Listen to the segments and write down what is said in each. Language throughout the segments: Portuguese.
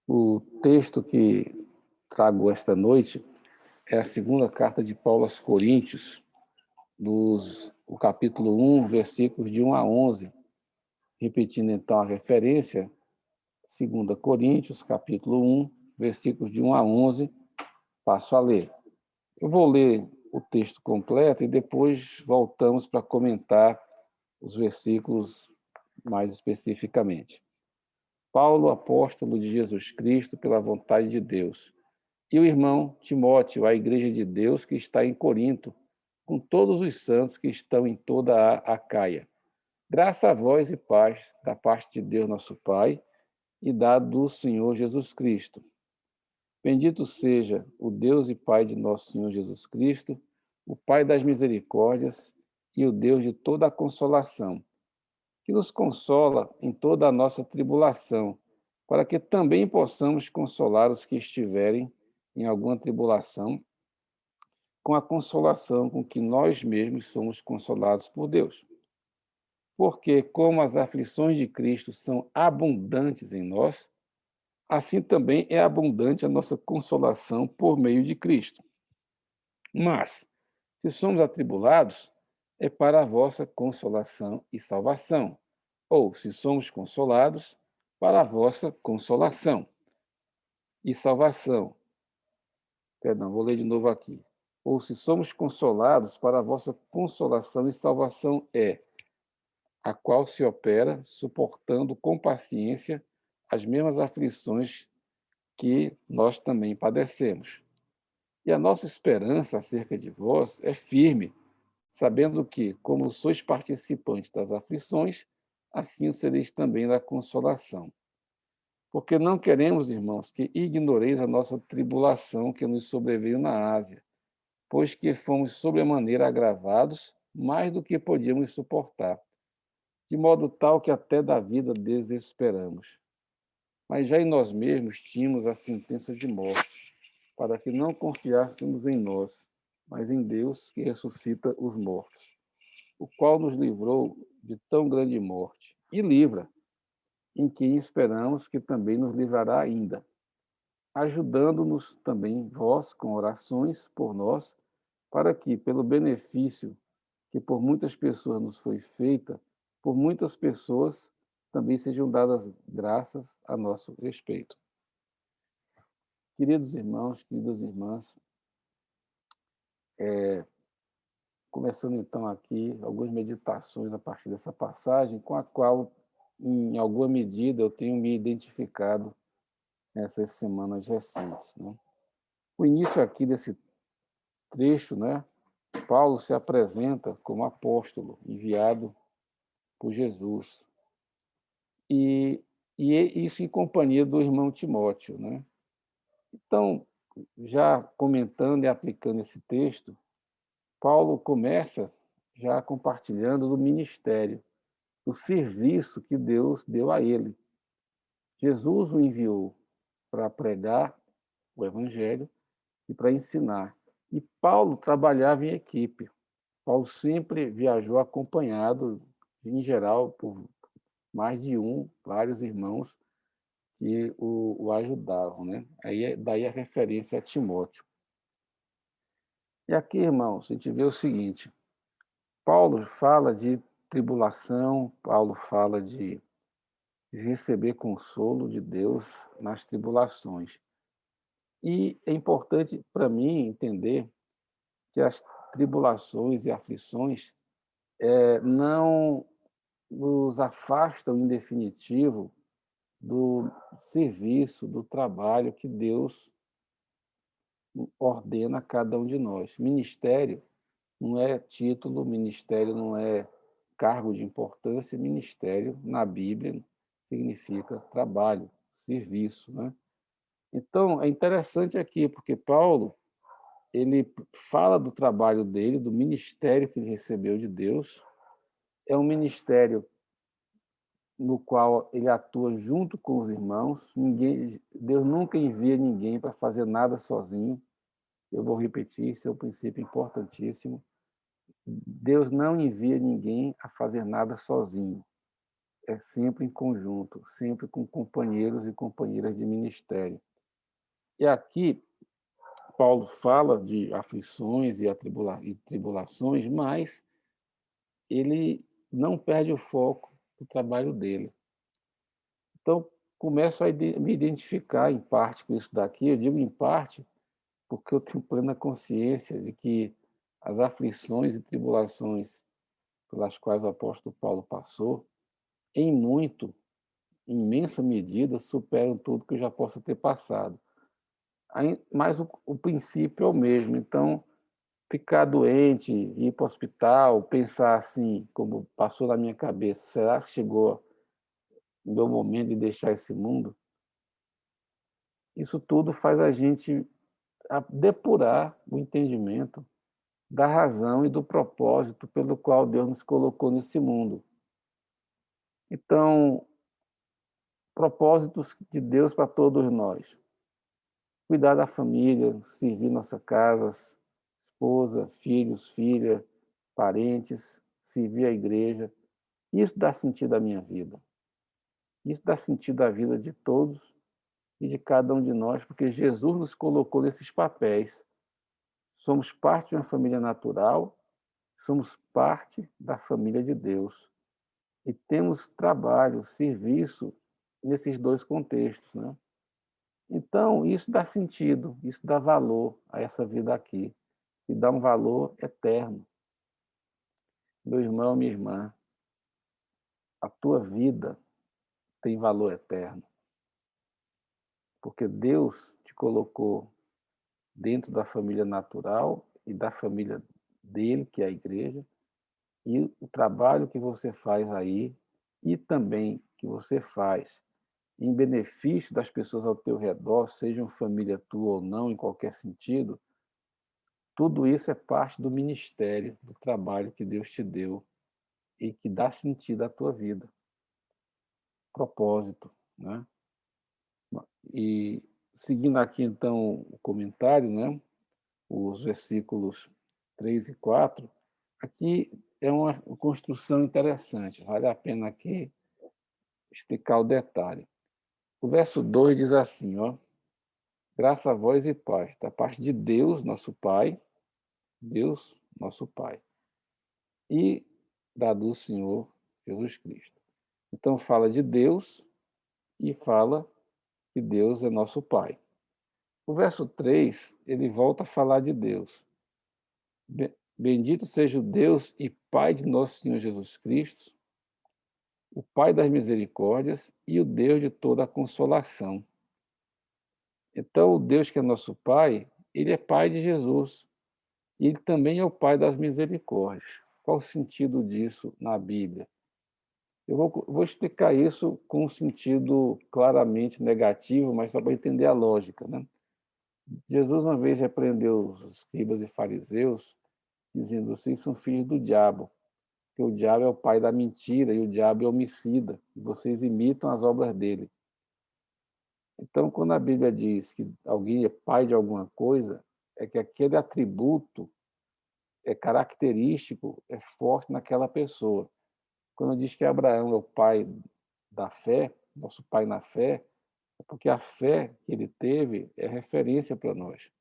O texto que trago esta noite é a segunda carta de Paulo aos Coríntios, o capítulo 1, versículos de 1 a 11. Repetindo então a referência, 2 Coríntios, capítulo 1, versículos de 1 a 11, passo a ler. Eu vou ler o texto completo e depois voltamos para comentar os versículos mais especificamente. Paulo, apóstolo de Jesus Cristo, pela vontade de Deus, e o irmão Timóteo, à igreja de Deus que está em Corinto, com todos os santos que estão em toda a Acaia. Graça a vós e paz da parte de Deus nosso Pai e da do Senhor Jesus Cristo. Bendito seja o Deus e Pai de nosso Senhor Jesus Cristo, o Pai das misericórdias e o Deus de toda a consolação, que nos consola em toda a nossa tribulação, para que também possamos consolar os que estiverem em alguma tribulação, com a consolação com que nós mesmos somos consolados por Deus. Porque, como as aflições de Cristo são abundantes em nós, assim também é abundante a nossa consolação por meio de Cristo. Mas, se somos atribulados, é para a vossa consolação e salvação. Ou, se somos consolados, para a vossa consolação e salvação. Perdão, vou ler de novo aqui. Ou, se somos consolados, para a vossa consolação e salvação é, a qual se opera suportando com paciência as mesmas aflições que nós também padecemos. E a nossa esperança acerca de vós é firme, sabendo que, como sois participantes das aflições, assim o sereis também da consolação. Porque não queremos, irmãos, que ignoreis a nossa tribulação que nos sobreveio na Ásia, pois que fomos sobremaneira agravados, mais do que podíamos suportar, de modo tal que até da vida desesperamos. Mas já em nós mesmos tínhamos a sentença de morte, para que não confiássemos em nós, mas em Deus que ressuscita os mortos, o qual nos livrou de tão grande morte, e livra, em quem esperamos que também nos livrará ainda, ajudando-nos também vós com orações por nós, para que, pelo benefício que por muitas pessoas nos foi feita, por muitas pessoas também sejam dadas graças a nosso respeito. Queridos irmãos, queridas irmãs, começando então aqui algumas meditações a partir dessa passagem, com a qual, em alguma medida, eu tenho me identificado nessas semanas recentes, né? O início aqui desse trecho, né? Paulo se apresenta como apóstolo enviado por Jesus e, e isso em companhia do irmão Timóteo, né? Então, já comentando e aplicando esse texto, Paulo começa já compartilhando do ministério, do serviço que Deus deu a ele. Jesus o enviou para pregar o evangelho e para ensinar. E Paulo trabalhava em equipe. Paulo sempre viajou acompanhado, em geral, por mais de vários irmãos que o ajudavam, né? Daí a referência a Timóteo. E aqui, irmãos, a gente vê o seguinte: Paulo fala de tribulação, Paulo fala de receber consolo de Deus nas tribulações. E é importante para mim entender que as tribulações e aflições não nos afastam, em definitivo, do serviço, do trabalho que Deus ordena a cada um de nós. Ministério não é título, ministério não é cargo de importância, ministério na Bíblia significa trabalho, serviço, né? Então, é interessante aqui, porque Paulo, ele fala do trabalho dele, do ministério que ele recebeu de Deus. É um ministério no qual ele atua junto com os irmãos. Deus nunca envia ninguém para fazer nada sozinho. Eu vou repetir, esse é um princípio importantíssimo. Deus não envia ninguém a fazer nada sozinho. é sempre em conjunto, sempre com companheiros e companheiras de ministério. E aqui, Paulo fala de aflições e tribulações, mas ele não perde o foco do trabalho dele. Então, começo a me identificar em parte com isso daqui. Eu digo em parte porque eu tenho plena consciência de que as aflições e tribulações pelas quais o apóstolo Paulo passou, em muito, em imensa medida, superam tudo que eu já possa ter passado. Mas o princípio é o mesmo. Então, ficar doente, ir para o hospital, pensar assim, como passou na minha cabeça, será que chegou o meu momento de deixar esse mundo? Isso tudo faz a gente depurar o entendimento da razão e do propósito pelo qual Deus nos colocou nesse mundo. Então, propósitos de Deus para todos nós. Cuidar da família, servir nossa casa, esposa, filhos, filha, parentes, servir a igreja. Isso dá sentido à minha vida. Isso dá sentido à vida de todos e de cada um de nós, porque Jesus nos colocou nesses papéis. Somos parte de uma família natural, somos parte da família de Deus. E temos trabalho, serviço nesses dois contextos, né? Então, isso dá sentido, isso dá valor a essa vida aqui, e dá um valor eterno. Meu irmão, minha irmã, a tua vida tem valor eterno, porque Deus te colocou dentro da família natural e da família dele, que é a igreja, e o trabalho que você faz aí e também que você faz em benefício das pessoas ao teu redor, sejam família tua ou não, em qualquer sentido, tudo isso é parte do ministério, do trabalho que Deus te deu e que dá sentido à tua vida, propósito, né? E seguindo aqui então o comentário, né? Os versículos 3 e 4, aqui é uma construção interessante, vale a pena aqui explicar o detalhe. O verso 2 diz assim, ó: graça a vós e paz, da parte de Deus, nosso Pai, Deus, nosso Pai, e do Senhor Jesus Cristo. Então fala de Deus e fala que Deus é nosso Pai. O verso 3, ele volta a falar de Deus. Bendito seja o Deus e Pai de nosso Senhor Jesus Cristo, o Pai das misericórdias e o Deus de toda a consolação. Então, o Deus que é nosso Pai, ele é Pai de Jesus. E ele também é o Pai das misericórdias. Qual o sentido disso na Bíblia? Eu vou explicar isso com um sentido claramente negativo, mas só para entender a lógica, né? Jesus uma vez repreendeu os escribas e fariseus, dizendo: vocês são filhos do diabo, que o diabo é o pai da mentira e o diabo é homicida, e vocês imitam as obras dele. Então, quando a Bíblia diz que alguém é pai de alguma coisa, é que aquele atributo é característico, é forte naquela pessoa. Quando diz que Abraão é o pai da fé, nosso pai na fé, é porque a fé que ele teve é referência para nós.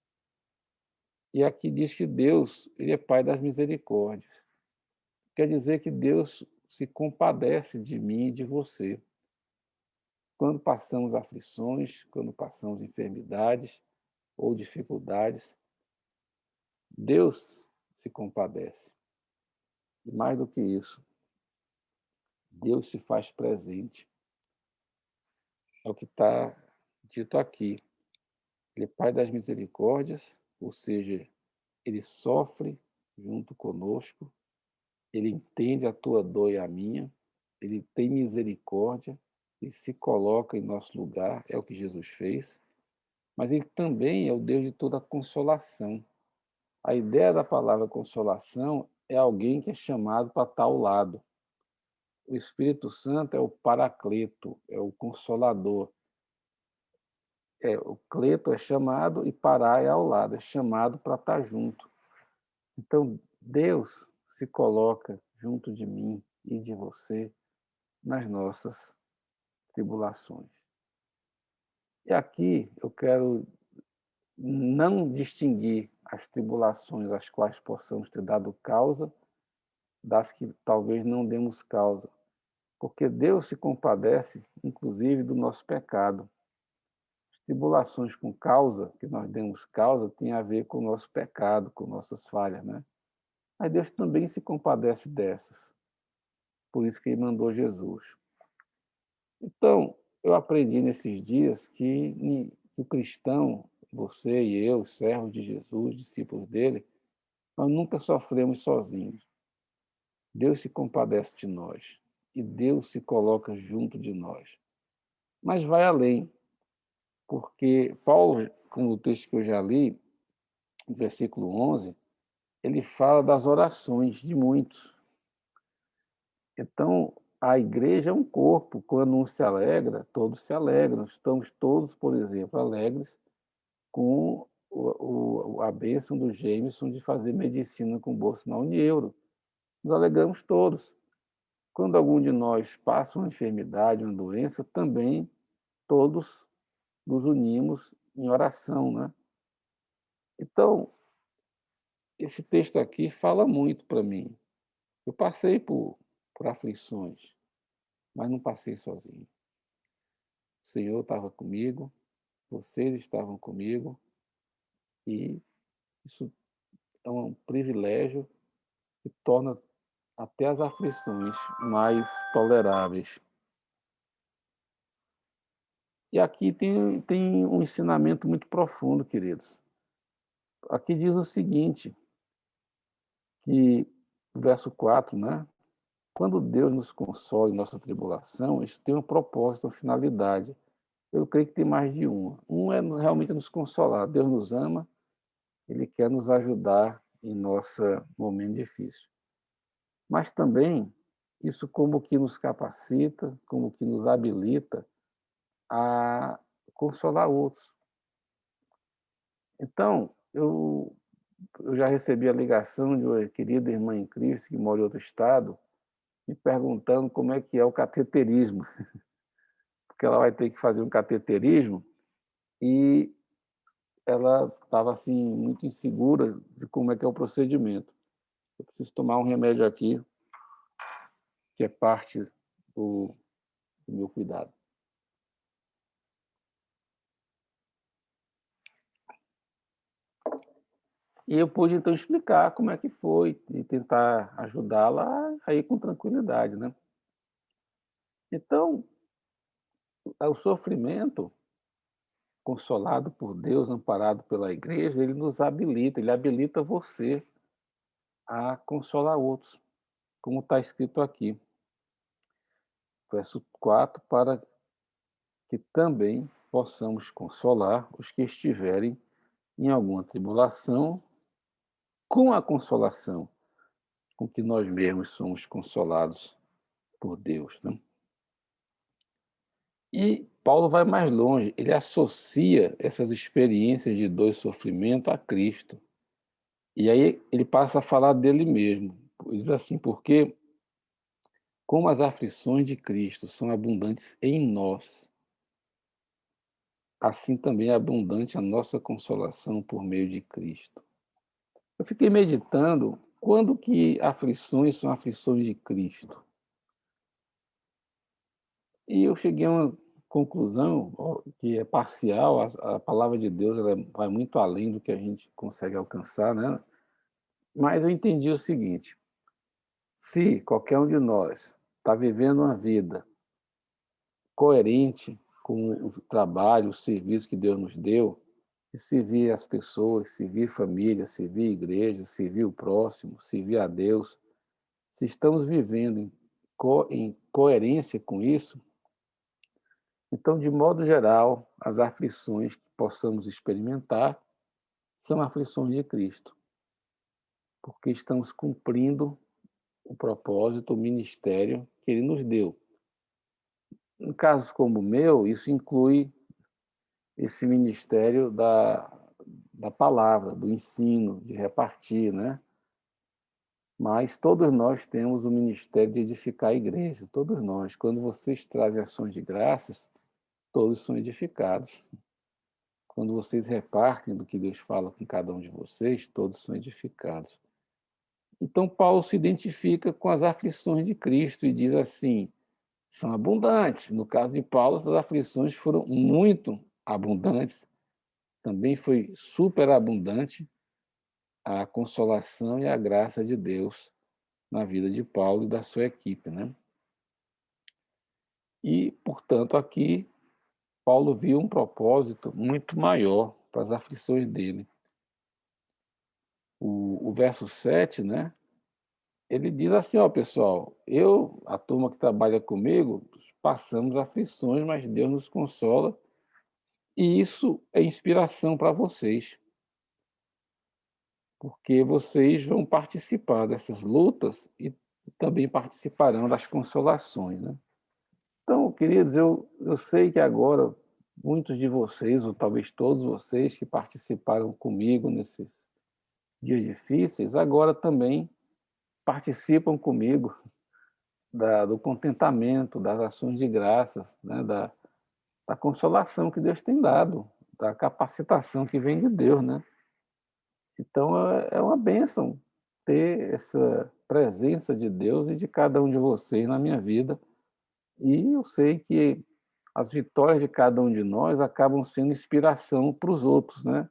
E aqui diz que Deus, ele é pai das misericórdias. Quer dizer que Deus se compadece de mim e de você. Quando passamos aflições, quando passamos enfermidades ou dificuldades, Deus se compadece. E mais do que isso, Deus se faz presente. É o que está dito aqui. Ele é Pai das misericórdias, ou seja, ele sofre junto conosco, ele entende a tua dor e a minha, ele tem misericórdia e se coloca em nosso lugar, é o que Jesus fez, mas ele também é o Deus de toda consolação. A ideia da palavra consolação é alguém que é chamado para estar ao lado. O Espírito Santo é o paracleto, é o consolador. O cleto é chamado e pará é ao lado, é chamado para estar junto. Então, Deus se coloca junto de mim e de você nas nossas tribulações. E aqui eu quero não distinguir as tribulações às quais possamos ter dado causa das que talvez não demos causa, porque Deus se compadece, inclusive, do nosso pecado. As tribulações com causa, que nós demos causa, tem a ver com o nosso pecado, com nossas falhas, né? Mas Deus também se compadece dessas. Por isso que ele mandou Jesus. Então, eu aprendi nesses dias que o cristão, você e eu, servos de Jesus, discípulos dele, nós nunca sofremos sozinhos. Deus se compadece de nós e Deus se coloca junto de nós. Mas vai além, porque Paulo, como o texto que eu já li, no versículo 11, ele fala das orações de muitos. Então, a igreja é um corpo. Quando um se alegra, todos se alegram. Estamos todos, por exemplo, alegres com a bênção do Jameson de fazer medicina com bolsa na Unieuro. Nos alegramos todos. Quando algum de nós passa uma enfermidade, uma doença, também todos nos unimos em oração, né? Então, esse texto aqui fala muito para mim. Eu passei por aflições, mas não passei sozinho. O Senhor estava comigo, vocês estavam comigo, e isso é um privilégio que torna até as aflições mais toleráveis. E aqui tem um ensinamento muito profundo, queridos. Aqui diz o seguinte, que verso 4, né? Quando Deus nos consola em nossa tribulação, isso tem um propósito, uma finalidade. Eu creio que tem mais de uma. Um é realmente nos consolar. Deus nos ama, Ele quer nos ajudar em nosso momento difícil. Mas também, isso como que nos capacita, como que nos habilita a consolar outros. Então, eu já recebi a ligação de uma querida irmã em Cristo que mora em outro estado, me perguntando como é que é o cateterismo, porque ela vai ter que fazer um cateterismo e ela estava assim muito insegura de como é que é o procedimento. Eu preciso tomar um remédio aqui que é parte do meu cuidado. E eu pude então explicar como é que foi e tentar ajudá-la a ir com tranquilidade, né? Então, o sofrimento, consolado por Deus, amparado pela igreja, ele nos habilita, ele habilita você a consolar outros, como está escrito aqui, verso 4, para que também possamos consolar os que estiverem em alguma tribulação, com a consolação com que nós mesmos somos consolados por Deus, né? E Paulo vai mais longe, ele associa essas experiências de dor e sofrimento a Cristo. E aí ele passa a falar dele mesmo. Ele diz assim, porque como as aflições de Cristo são abundantes em nós, assim também é abundante a nossa consolação por meio de Cristo. Eu fiquei meditando quando que aflições são aflições de Cristo. E eu cheguei a uma conclusão que é parcial, a palavra de Deus ela vai muito além do que a gente consegue alcançar, né? Mas eu entendi o seguinte, se qualquer um de nós está vivendo uma vida coerente com o trabalho, o serviço que Deus nos deu, e servir as pessoas, servir família, servir igreja, servir o próximo, servir a Deus, se estamos vivendo em coerência com isso, então, de modo geral, as aflições que possamos experimentar são aflições de Cristo, porque estamos cumprindo o propósito, o ministério que Ele nos deu. Em casos como o meu, isso inclui esse ministério da palavra, do ensino, de repartir, né? Mas todos nós temos o ministério de edificar a igreja, todos nós. Quando vocês trazem ações de graças, todos são edificados. Quando vocês repartem do que Deus fala com cada um de vocês, todos são edificados. Então, Paulo se identifica com as aflições de Cristo e diz assim: são abundantes. No caso de Paulo, essas aflições foram muito abundantes. Também foi superabundante a consolação e a graça de Deus na vida de Paulo e da sua equipe, né? E, portanto, aqui Paulo viu um propósito muito maior para as aflições dele. O verso 7, né? Ele diz assim, ó, pessoal, a turma que trabalha comigo, passamos aflições, mas Deus nos consola, e isso é inspiração para vocês, porque vocês vão participar dessas lutas e também participarão das consolações, né? Então, queridos, eu sei que agora muitos de vocês, ou talvez todos vocês que participaram comigo nesses dias difíceis, agora também participam comigo do contentamento, das ações de graças, né? Da consolação que Deus tem dado, da capacitação que vem de Deus, né? Então, é uma bênção ter essa presença de Deus e de cada um de vocês na minha vida. E eu sei que as vitórias de cada um de nós acabam sendo inspiração para os outros, né?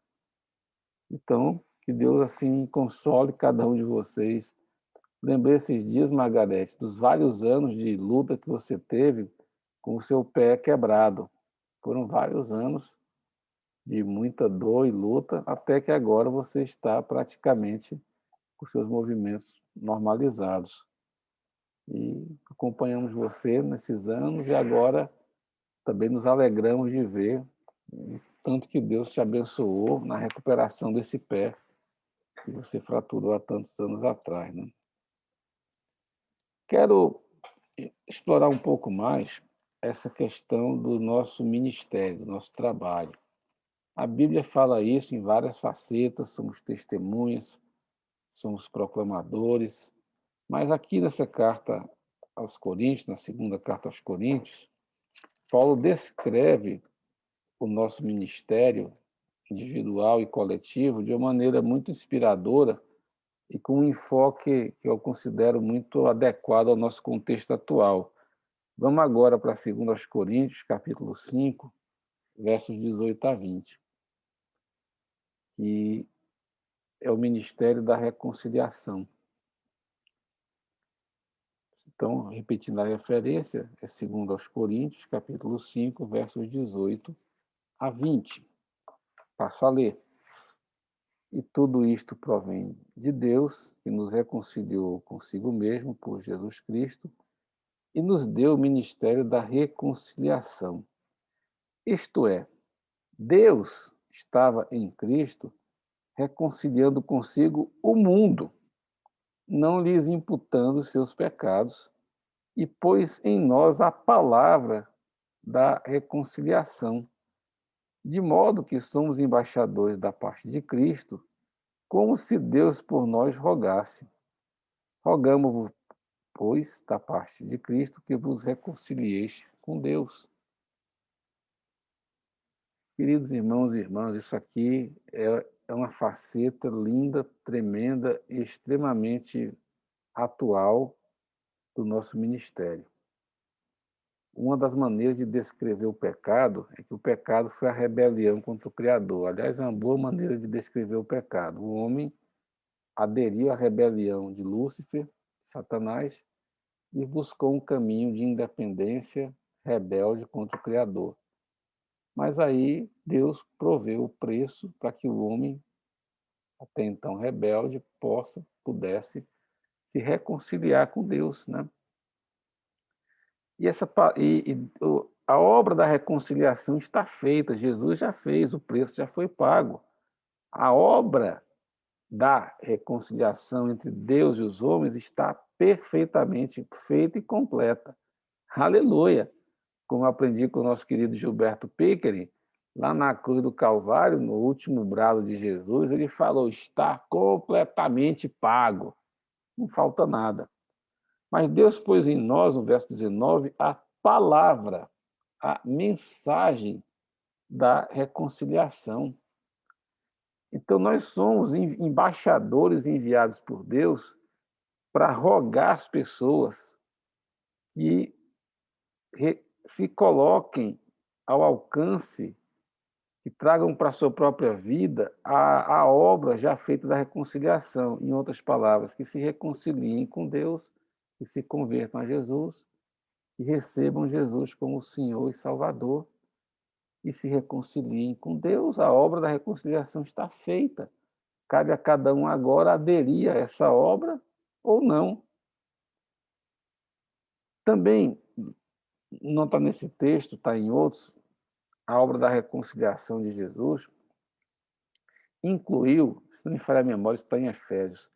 Então, que Deus assim console cada um de vocês. Lembrei esses dias, Margarete, dos vários anos de luta que você teve com o seu pé quebrado. Foram vários anos de muita dor e luta, até que agora você está praticamente com seus movimentos normalizados. E acompanhamos você nesses anos e agora também nos alegramos de ver o tanto que Deus te abençoou na recuperação desse pé que você fraturou há tantos anos atrás, né? Quero explorar um pouco mais essa questão do nosso ministério, do nosso trabalho. A Bíblia fala isso em várias facetas, somos testemunhas, somos proclamadores, mas aqui nessa carta aos Coríntios, na segunda carta aos Coríntios, Paulo descreve o nosso ministério individual e coletivo de uma maneira muito inspiradora e com um enfoque que eu considero muito adequado ao nosso contexto atual. Vamos agora para 2 Coríntios, capítulo 5, versos 18 a 20, que é o ministério da reconciliação. Então, repetindo a referência, é 2 Coríntios, capítulo 5, versos 18 a 20. Passo a ler. E tudo isto provém de Deus, que nos reconciliou consigo mesmo por Jesus Cristo e nos deu o ministério da reconciliação. Isto é, Deus estava em Cristo reconciliando consigo o mundo, não lhes imputando seus pecados, e pôs em nós a palavra da reconciliação, de modo que somos embaixadores da parte de Cristo, como se Deus por nós rogasse. Rogamos-vos, pois, da parte de Cristo, que vos reconcilieis com Deus. Queridos irmãos e irmãs, isso aqui é uma faceta linda, tremenda e extremamente atual do nosso ministério. Uma das maneiras de descrever o pecado é que o pecado foi a rebelião contra o Criador. Aliás, é uma boa maneira de descrever o pecado. O homem aderiu à rebelião de Lúcifer, Satanás, e buscou um caminho de independência rebelde contra o Criador. Mas aí Deus proveu o preço para que o homem, até então rebelde, pudesse se reconciliar com Deus, né? A obra da reconciliação está feita, Jesus já fez, o preço já foi pago. A obra da reconciliação entre Deus e os homens está perfeitamente feita e completa. Aleluia! Como aprendi com o nosso querido Gilberto Pickering, lá na cruz do Calvário, no último brado de Jesus, ele falou: está completamente pago. não falta nada. Mas Deus pôs em nós, no verso 19, a palavra, a mensagem da reconciliação. Então, nós somos embaixadores enviados por Deus para rogar às pessoas que se coloquem ao alcance, que tragam para a sua própria vida a obra já feita da reconciliação. Em outras palavras, que se reconciliem com Deus, que se convertam a Jesus, que recebam Jesus como Senhor e Salvador e se reconciliem com Deus. A obra da reconciliação está feita. Cabe a cada um agora aderir a essa obra ou não. Também, não está nesse texto, está em outros, a obra da reconciliação de Jesus incluiu, se não me falha a memória, está em Efésios,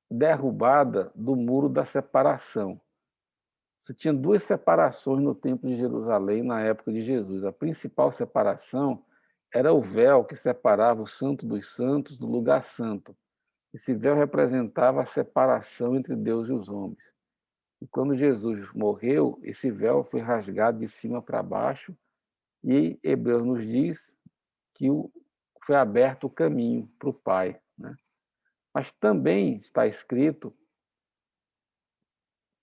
derrubada do muro da separação. Você tinha duas separações no Templo de Jerusalém na época de Jesus. A principal separação era o véu que separava o Santo dos Santos do lugar santo. Esse véu representava a separação entre Deus e os homens. E quando Jesus morreu, esse véu foi rasgado de cima para baixo e Hebreus nos diz que foi aberto o caminho para o Pai, né? Mas também está escrito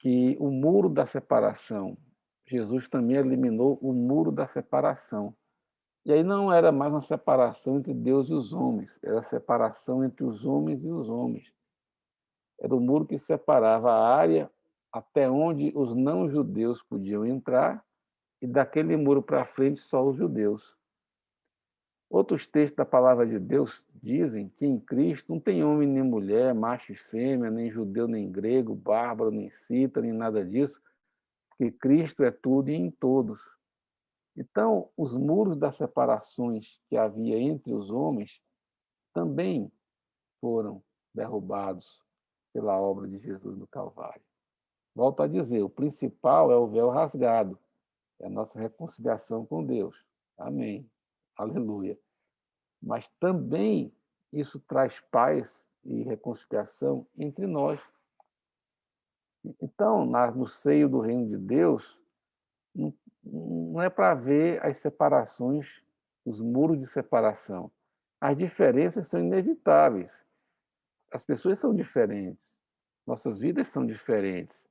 que o muro da separação, Jesus também eliminou o muro da separação. E aí não era mais uma separação entre Deus e os homens, era a separação entre os homens e os homens. Era o muro que separava a área até onde os não-judeus podiam entrar e daquele muro para frente só os judeus. Outros textos da palavra de Deus dizem que em Cristo não tem homem nem mulher, macho e fêmea, nem judeu nem grego, bárbaro nem cita, nem nada disso, porque Cristo é tudo e em todos. Então, os muros das separações que havia entre os homens também foram derrubados pela obra de Jesus no Calvário. Volto a dizer, o principal é o véu rasgado, é a nossa reconciliação com Deus. Amém. Aleluia. Mas também isso traz paz e reconciliação entre nós. Então, no seio do reino de Deus, não é para ver as separações, os muros de separação. As diferenças são inevitáveis. As pessoas são diferentes. Nossas vidas são diferentes.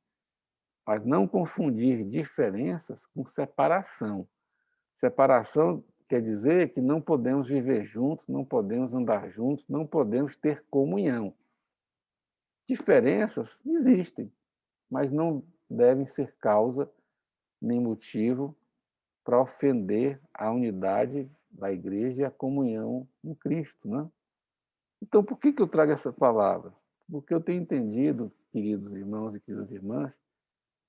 Mas não confundir diferenças com separação. Separação quer dizer que não podemos viver juntos, não podemos andar juntos, não podemos ter comunhão. Diferenças existem, mas não devem ser causa nem motivo para ofender a unidade da igreja e a comunhão em Cristo, né? Então, por que eu trago essa palavra? Porque eu tenho entendido, queridos irmãos e queridas irmãs,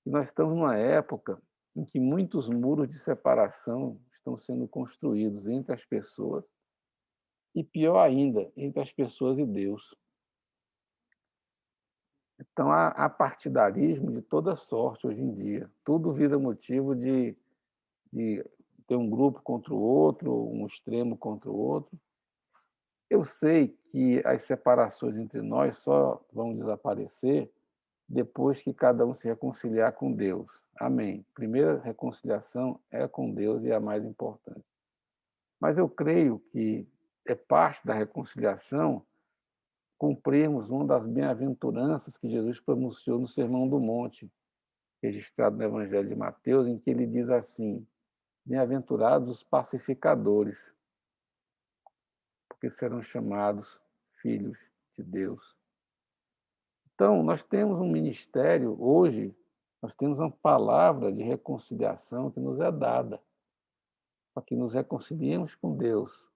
que nós estamos numa época em que muitos muros de separação estão sendo construídos entre as pessoas e, pior ainda, entre as pessoas e Deus. Então, há partidarismo de toda sorte hoje em dia. Tudo vira motivo de ter um grupo contra o outro, um extremo contra o outro. Eu sei que as separações entre nós só vão desaparecer depois que cada um se reconciliar com Deus. Amém. Primeira reconciliação é com Deus e é a mais importante. Mas eu creio que é parte da reconciliação cumprirmos uma das bem-aventuranças que Jesus pronunciou no Sermão do Monte, registrado no Evangelho de Mateus, em que ele diz assim: bem-aventurados os pacificadores, porque serão chamados filhos de Deus. Então, nós temos um ministério hoje, nós temos uma palavra de reconciliação que nos é dada, para que nos reconciliemos com Deus.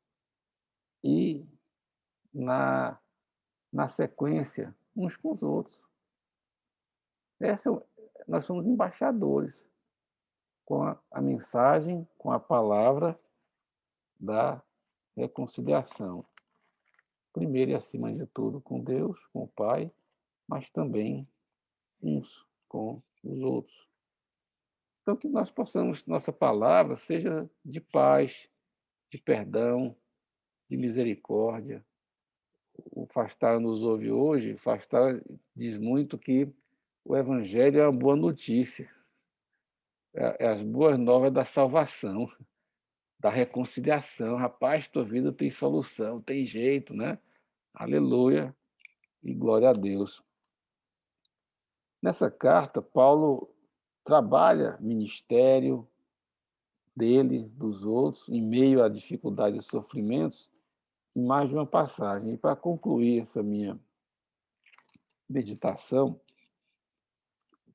E, na sequência, uns com os outros. Nós somos embaixadores com a mensagem, com a palavra da reconciliação. Primeiro e acima de tudo com Deus, com o Pai, mas também uns com os outros. Então, que nós possamos, nossa palavra seja de paz, de perdão, de misericórdia, o Fastar nos ouve hoje, o Fastar diz muito que o Evangelho é uma boa notícia, é as boas novas da salvação, da reconciliação. Rapaz, tua vida tem solução, tem jeito, né? Aleluia e glória a Deus. Nessa carta, Paulo trabalha ministério dele, dos outros, em meio a dificuldades e sofrimentos, em mais de uma passagem. E para concluir essa minha meditação,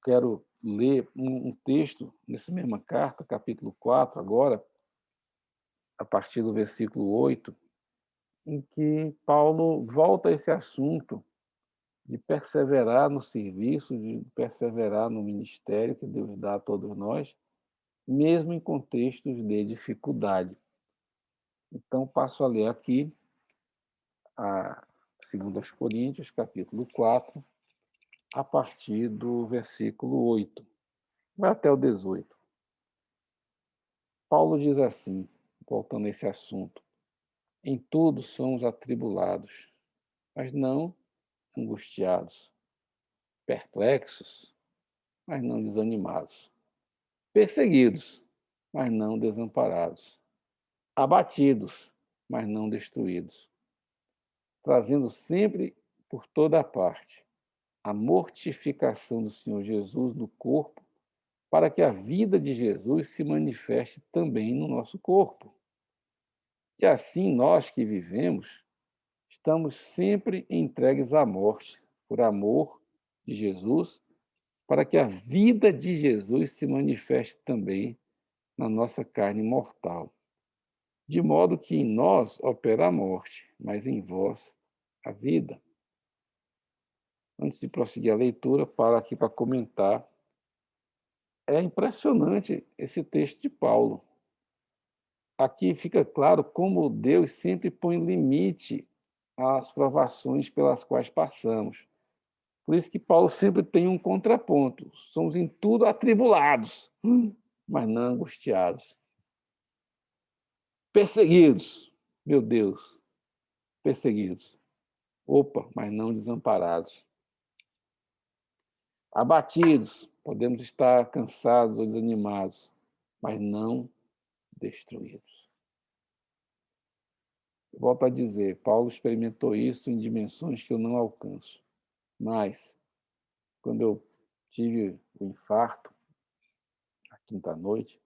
quero ler um texto nessa mesma carta, capítulo 4, agora, a partir do versículo 8, em que Paulo volta a esse assunto de perseverar no serviço, de perseverar no ministério que Deus dá a todos nós, mesmo em contextos de dificuldade. Então, passo a ler aqui a 2 Coríntios, capítulo 4, a partir do versículo 8, vai até o 18. Paulo diz assim, voltando a esse assunto: em tudo somos atribulados, mas não angustiados, perplexos, mas não desanimados, perseguidos, mas não desamparados, abatidos, mas não destruídos, trazendo sempre por toda a parte a mortificação do Senhor Jesus no corpo, para que a vida de Jesus se manifeste também no nosso corpo. E assim nós que vivemos, estamos sempre entregues à morte, por amor de Jesus, para que a vida de Jesus se manifeste também na nossa carne mortal. De modo que em nós opera a morte, mas em vós a vida. Antes de prosseguir a leitura, paro aqui para comentar. É impressionante esse texto de Paulo. Aqui fica claro como Deus sempre põe limite às provações pelas quais passamos. Por isso que Paulo sempre tem um contraponto. Somos em tudo atribulados, mas não angustiados. Perseguidos, meu Deus, perseguidos. Opa, mas não desamparados. Abatidos, podemos estar cansados ou desanimados, mas não destruídos. Volto a dizer, Paulo experimentou isso em dimensões que eu não alcanço. Mas, quando eu tive o infarto, na quinta-noite,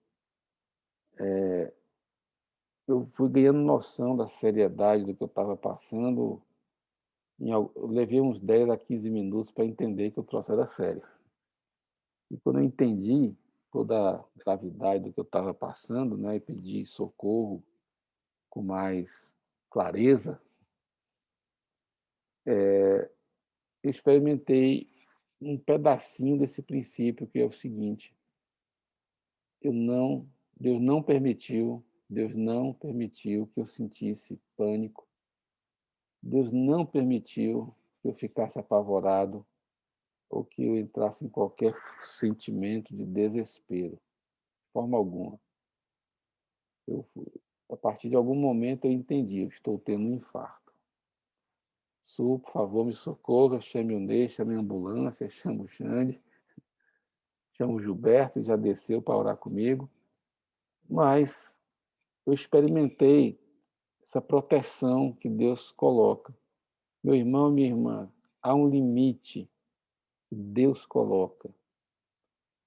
eu fui ganhando noção da seriedade do que eu estava passando. Eu levei uns 10 a 15 minutos para entender que o troço era sério. E quando eu entendi toda a gravidade do que eu estava passando, né, e pedi socorro com mais clareza, eu experimentei um pedacinho desse princípio, que é o seguinte: eu não, Deus não permitiu que eu sentisse pânico, Deus não permitiu que eu ficasse apavorado ou que eu entrasse em qualquer sentimento de desespero, de forma alguma. Eu, a partir de algum momento eu entendi, eu estou tendo um infarto. Su, por favor, me socorra, chame o Ney, chame a ambulância, chame o Xande, chame o Gilberto, que já desceu para orar comigo. Mas eu experimentei essa proteção que Deus coloca. Meu irmão, minha irmã, há um limite que Deus coloca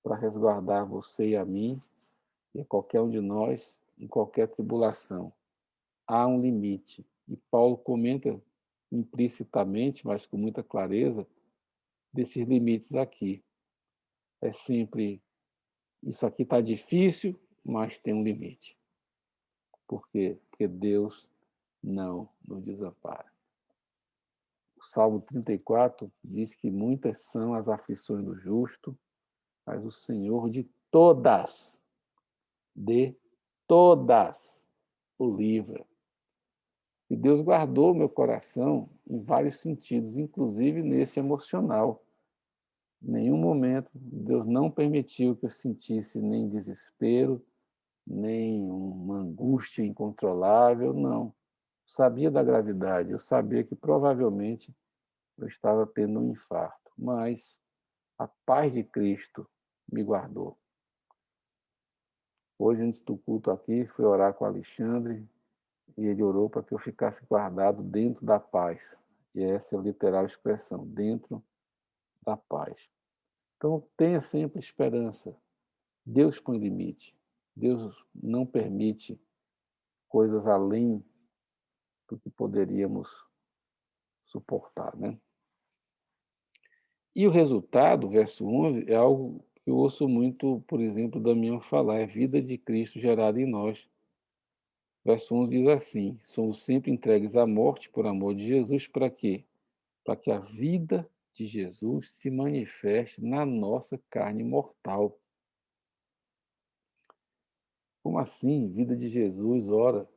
para resguardar você e a mim e a qualquer um de nós em qualquer tribulação. Há um limite. E Paulo comenta implicitamente, mas com muita clareza, desses limites aqui. É sempre, isso aqui está difícil, mas tem um limite. Por quê? Porque Deus não nos desampara. O Salmo 34 diz que muitas são as aflições do justo, mas o Senhor de todas, o livra. E Deus guardou meu coração em vários sentidos, inclusive nesse emocional. Em nenhum momento Deus não permitiu que eu sentisse nem desespero, nem uma angústia incontrolável, não. sabia da gravidade, eu sabia que provavelmente eu estava tendo um infarto, mas a paz de Cristo me guardou. Hoje, antes do culto aqui, fui orar com o Alexandre e ele orou para que eu ficasse guardado dentro da paz. E essa é a literal expressão, dentro da paz. Então, tenha sempre esperança. Deus põe limite. Deus não permite coisas além do que poderíamos suportar, né? E o resultado, verso 11, é algo que eu ouço muito, por exemplo, Damião falar, é vida de Cristo gerada em nós. Verso 11 diz assim: somos sempre entregues à morte por amor de Jesus, para quê? Para que a vida de Jesus se manifeste na nossa carne mortal. Como assim? Vida de Jesus, ora,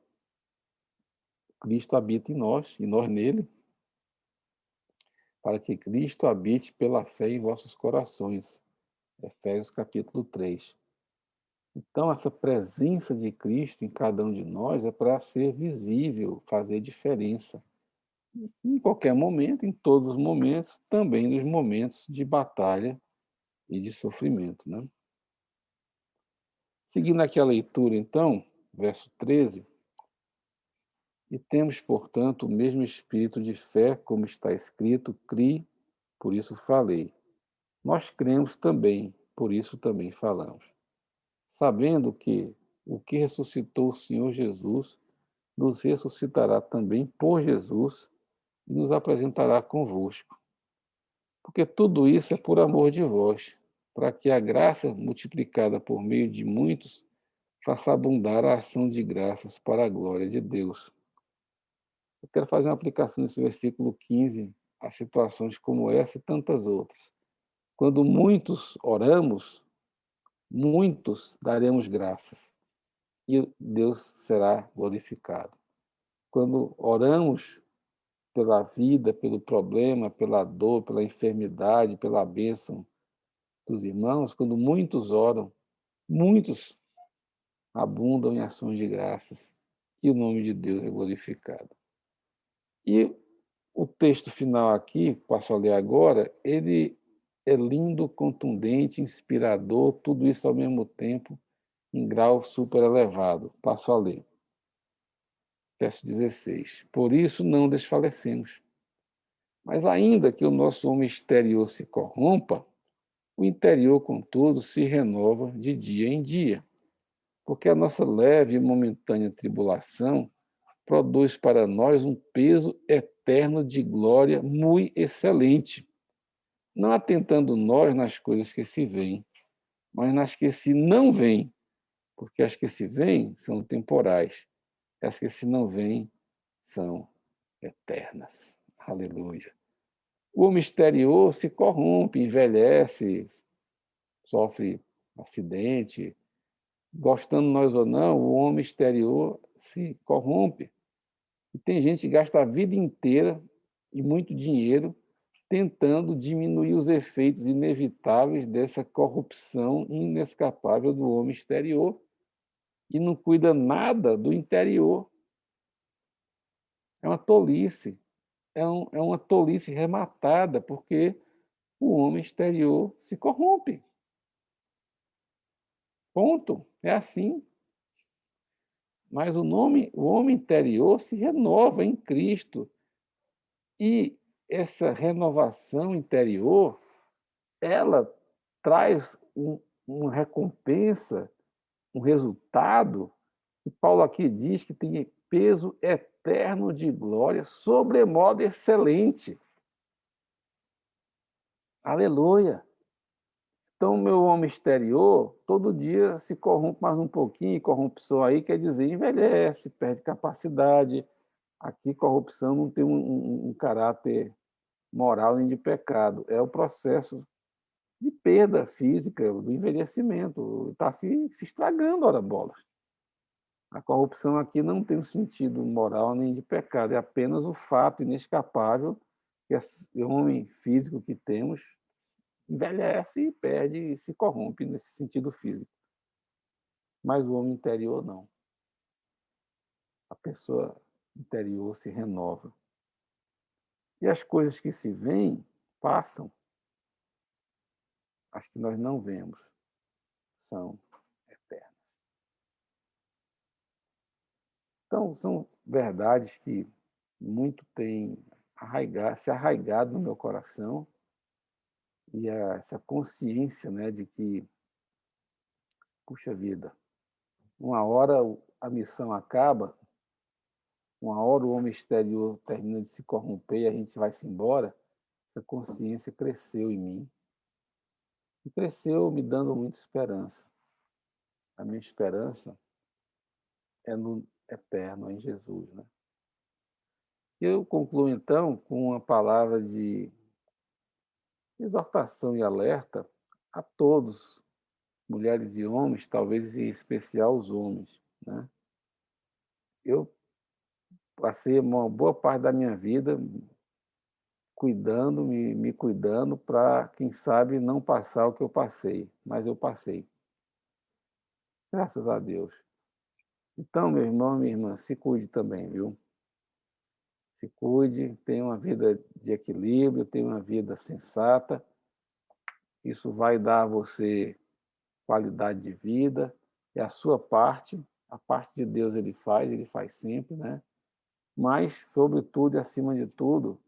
Cristo habita em nós e nós nele, para que Cristo habite pela fé em vossos corações. Efésios capítulo 3. Então, essa presença de Cristo em cada um de nós é para ser visível, fazer diferença. Em qualquer momento, em todos os momentos, também nos momentos de batalha e de sofrimento, né? Seguindo aqui a leitura, então, verso 13, e temos, portanto, o mesmo espírito de fé, como está escrito, crie, por isso falei. Nós cremos também, por isso também falamos. Sabendo que o que ressuscitou o Senhor Jesus, nos ressuscitará também por Jesus e nos apresentará convosco. Porque tudo isso é por amor de vós, para que a graça multiplicada por meio de muitos faça abundar a ação de graças para a glória de Deus. Eu quero fazer uma aplicação nesse versículo 15 a situações como essa e tantas outras. Quando muitos oramos, muitos daremos graças e Deus será glorificado. Quando oramos pela vida, pelo problema, pela dor, pela enfermidade, pela bênção dos irmãos, quando muitos oram, muitos abundam em ações de graças e o nome de Deus é glorificado. E o texto final aqui, passo a ler agora, ele é lindo, contundente, inspirador, tudo isso ao mesmo tempo, em grau super elevado. Passo a ler. Verso 16. Por isso não desfalecemos. Mas ainda que o nosso homem exterior se corrompa, o interior, contudo, se renova de dia em dia, porque a nossa leve e momentânea tribulação produz para nós um peso eterno de glória muito excelente, não atentando nós nas coisas que se veem, mas nas que se não veem, porque as que se veem são temporais, as que se não veem são eternas. Aleluia. O homem exterior se corrompe, envelhece, sofre acidente. Gostando nós ou não, o homem exterior se corrompe. E tem gente que gasta a vida inteira e muito dinheiro tentando diminuir os efeitos inevitáveis dessa corrupção inescapável do homem exterior e não cuida nada do interior. É uma tolice, é uma tolice rematada, porque o homem exterior se corrompe. Ponto. É assim. Mas o homem interior se renova em Cristo. E essa renovação interior, ela traz uma recompensa, um resultado, que Paulo aqui diz que tem peso eterno de glória, sobremodo excelente. Aleluia! Então, o meu homem exterior, todo dia se corrompe mais um pouquinho, corrupção aí quer dizer envelhece, perde capacidade. Aqui, corrupção não tem um caráter moral nem de pecado, é o processo de perda física, do envelhecimento, está se estragando, ora bolas. A corrupção aqui não tem um sentido moral nem de pecado, é apenas o fato inescapável que esse homem físico que temos envelhece e perde e se corrompe nesse sentido físico. Mas o homem interior não. A pessoa interior se renova. E as coisas que se veem passam, as que nós não vemos são eternas. Então, são verdades que muito têm se arraigado no meu coração, e essa consciência, né, de que, puxa vida, uma hora a missão acaba, uma hora o homem exterior termina de se corromper e a gente vai-se embora. Essa consciência cresceu em mim, e cresceu me dando muita esperança. A minha esperança é no eterno, em Jesus, né? Eu concluo, então, com uma palavra de exortação e alerta a todos, mulheres e homens, talvez em especial os homens, né? Eu passei uma boa parte da minha vida cuidando, me cuidando para, quem sabe, não passar o que eu passei, mas eu passei, graças a Deus. Então, meu irmão, minha irmã, se cuide também, viu? Se cuide, tenha uma vida de equilíbrio, tenha uma vida sensata. Isso vai dar a você qualidade de vida, é a sua parte, a parte de Deus ele faz sempre, né? Mas, sobretudo e acima de tudo,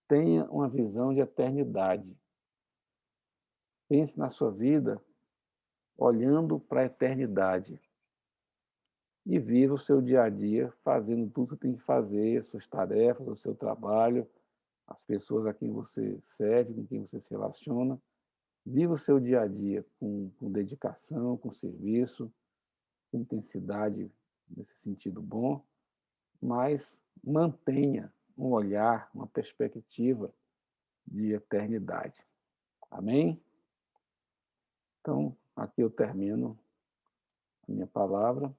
tenha uma visão de eternidade. Pense na sua vida olhando para a eternidade e viva o seu dia a dia fazendo tudo que tem que fazer, as suas tarefas, o seu trabalho, as pessoas a quem você serve, com quem você se relaciona. Viva o seu dia a dia com dedicação, com serviço, com intensidade nesse sentido bom, mas mantenha um olhar, uma perspectiva de eternidade. Amém? Então, aqui eu termino a minha palavra.